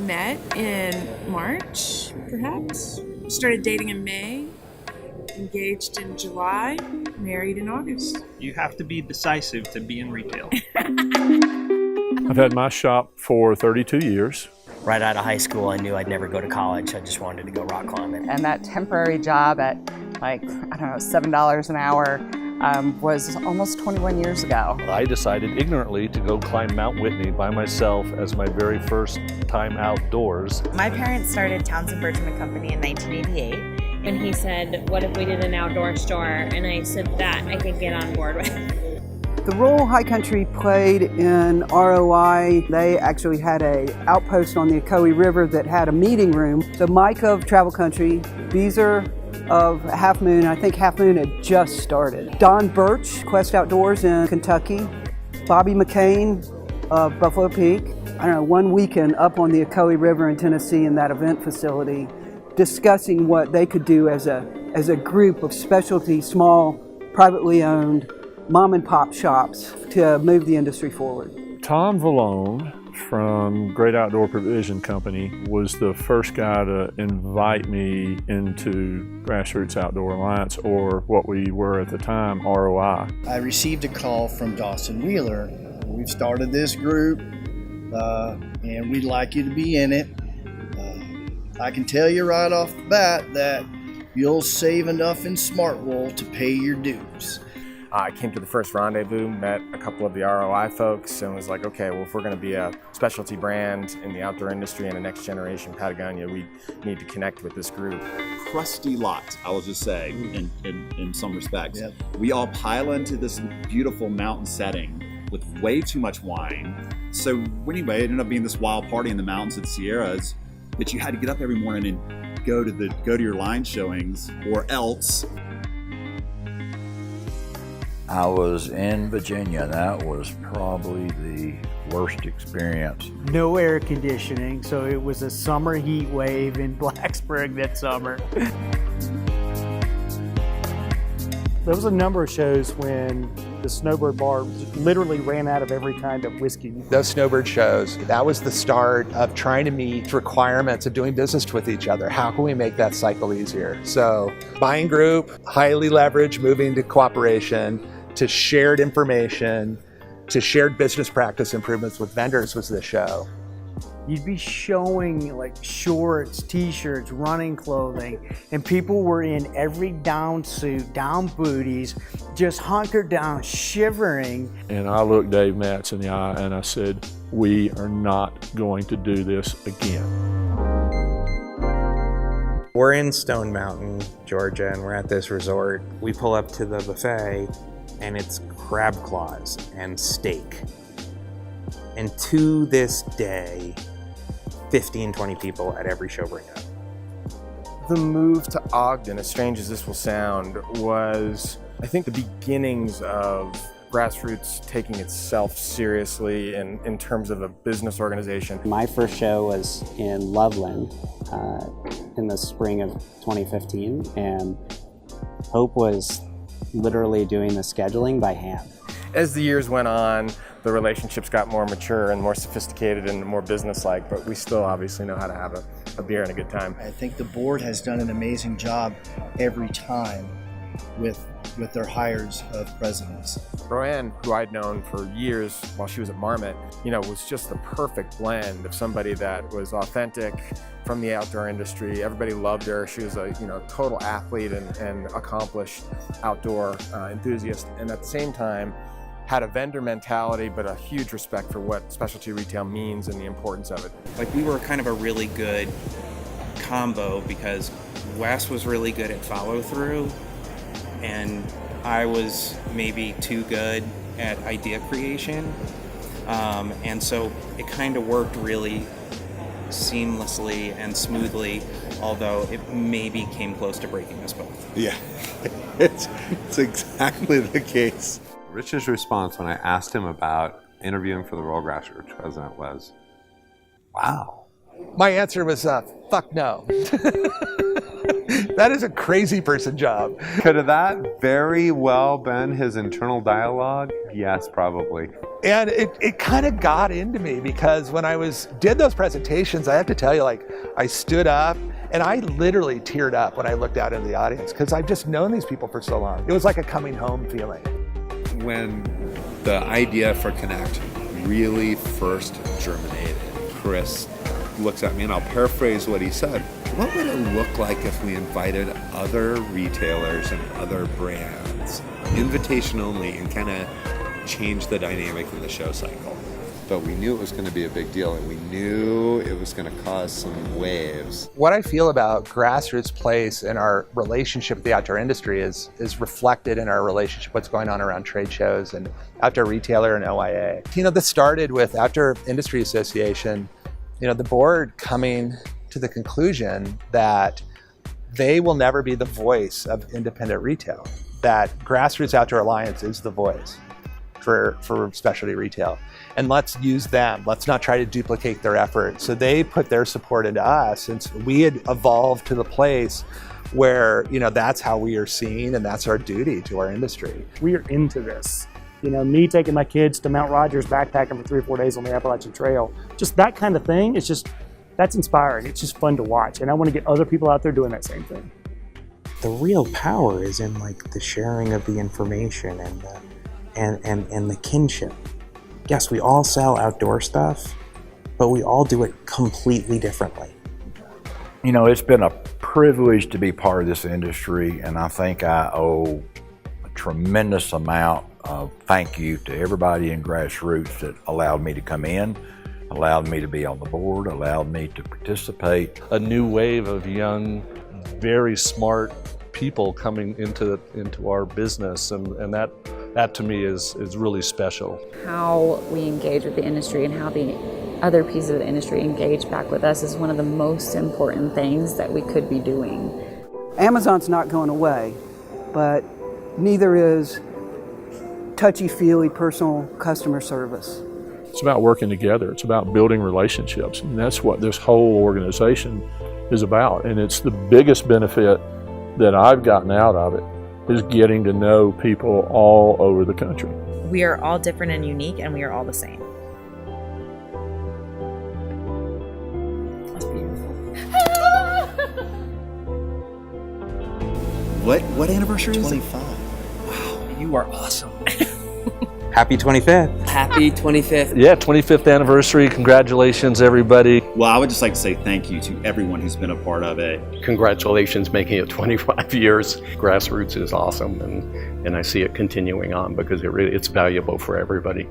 met in March, perhaps. Started dating in May, engaged in July, married in August. You have to be decisive to be in retail. I've had my shop for 32 years. Right out of high school, I knew I'd never go to college. I just wanted to go rock climbing. And that temporary job at $7 an hour was almost 21 years ago. I decided ignorantly to go climb Mount Whitney by myself as my very first time outdoors. My parents started Townsend Birchman Company in 1988. And he said, what if we did an outdoor store? And I said, that I could get on board with. The role High Country played in ROI, they actually had an outpost on the Ocoee River that had a meeting room. So Mike of Travel Country, Beezer of Half Moon, I think Half Moon had just started. Don Birch, Quest Outdoors in Kentucky. Bobby McCain of Buffalo Peak. One weekend up on the Ocoee River in Tennessee in that event facility, discussing what they could do as a group of specialty, small, privately owned mom and pop shops to move the industry forward. Tom Vallone from Great Outdoor Provision Company was the first guy to invite me into Grassroots Outdoor Alliance, or what we were at the time, ROI. I received a call from Dawson Wheeler. We've started this group and we'd like you to be in it. I can tell you right off the bat that you'll save enough in Smartwool to pay your dues. I came to the first rendezvous, met a couple of the ROI folks, and was like, okay, well, if we're going to be a specialty brand in the outdoor industry and a next generation Patagonia, we need to connect with this group. Crusty lot, I will just say, in some respects. Yep. We all pile into this beautiful mountain setting with way too much wine. So anyway, it ended up being this wild party in the mountains of the Sierras that you had to get up every morning and go to your line showings, or else. I was in Virginia. That was probably the worst experience. No air conditioning, so it was a summer heat wave in Blacksburg that summer. There was a number of shows when the Snowbird Bar literally ran out of every kind of whiskey. Those Snowbird shows, that was the start of trying to meet requirements of doing business with each other. How can we make that cycle easier? So buying group, highly leveraged, moving to cooperation, to shared information, to shared business practice improvements with vendors was the show. You'd be showing like shorts, t-shirts, running clothing, and people were in every down suit, down booties, just hunkered down, shivering. And I looked Dave Matz in the eye and I said, we are not going to do this again. We're in Stone Mountain, Georgia, and we're at this resort. We pull up to the buffet and it's crab claws and steak. And to this day, 15, 20 people at every show bring up. The move to Ogden, as strange as this will sound, was, I think, the beginnings of Grassroots taking itself seriously in terms of a business organization. My first show was in Loveland in the spring of 2015, and Hope was literally doing the scheduling by hand. As the years went on, the relationships got more mature and more sophisticated and more business-like, but we still obviously know how to have a beer and a good time. I think the board has done an amazing job every time with their hires of presidents. Roanne, who I'd known for years while she was at Marmot, was just the perfect blend of somebody that was authentic from the outdoor industry. Everybody loved her. She was a total athlete and accomplished outdoor enthusiast, and at the same time had a vendor mentality, but a huge respect for what specialty retail means and the importance of it. Like, we were kind of a really good combo because Wes was really good at follow through and I was maybe too good at idea creation. And so it kind of worked really seamlessly and smoothly, although it maybe came close to breaking us both. Yeah, it's exactly the case. Rich's response when I asked him about interviewing for the World Grassroots president was, wow. My answer was, fuck no. That is a crazy person job. Could have that very well been his internal dialogue? Yes, probably. And it kind of got into me because when I did those presentations, I have to tell you, like, I stood up and I literally teared up when I looked out into the audience because I've just known these people for so long. It was like a coming home feeling. When the idea for Connect really first germinated, Chris looks at me, and I'll paraphrase what he said. What would it look like if we invited other retailers and other brands, invitation only, and kind of change the dynamic in the show cycle? But we knew it was going to be a big deal, and we knew it was going to cause some waves. What I feel about Grassroots' place in our relationship with the outdoor industry is reflected in our relationship, what's going on around trade shows and Outdoor Retailer and OIA. You know, this started with Outdoor Industry Association, you know, the board coming to the conclusion that they will never be the voice of independent retail, that Grassroots Outdoor Alliance is the voice for specialty retail. And let's use them. Let's not try to duplicate their effort. So they put their support into us, since we had evolved to the place where, you know, that's how we are seen and that's our duty to our industry. We are into this. You know, me taking my kids to Mount Rogers backpacking for 3 or 4 days on the Appalachian Trail, just that kind of thing, it's just, that's inspiring. It's just fun to watch. And I want to get other people out there doing that same thing. The real power is in like the sharing of the information and the kinship. Yes, we all sell outdoor stuff, but we all do it completely differently. You know, it's been a privilege to be part of this industry, and I think I owe a tremendous amount of thank you to everybody in Grassroots that allowed me to come in, allowed me to be on the board, allowed me to participate. A new wave of young, very smart people coming into our business, and that to me is really special. How we engage with the industry and how the other pieces of the industry engage back with us is one of the most important things that we could be doing. Amazon's not going away, but neither is touchy-feely personal customer service. It's about working together. It's about building relationships, and that's what this whole organization is about. And it's the biggest benefit that I've gotten out of it is getting to know people all over the country. We are all different and unique, and we are all the same. That's beautiful. What anniversary is it? 25. Wow, you are awesome. Happy 25th. Happy 25th. Yeah, 25th anniversary. Congratulations, everybody. Well, I would just like to say thank you to everyone who's been a part of it. Congratulations, making it 25 years. Grassroots is awesome, and I see it continuing on because it's valuable for everybody.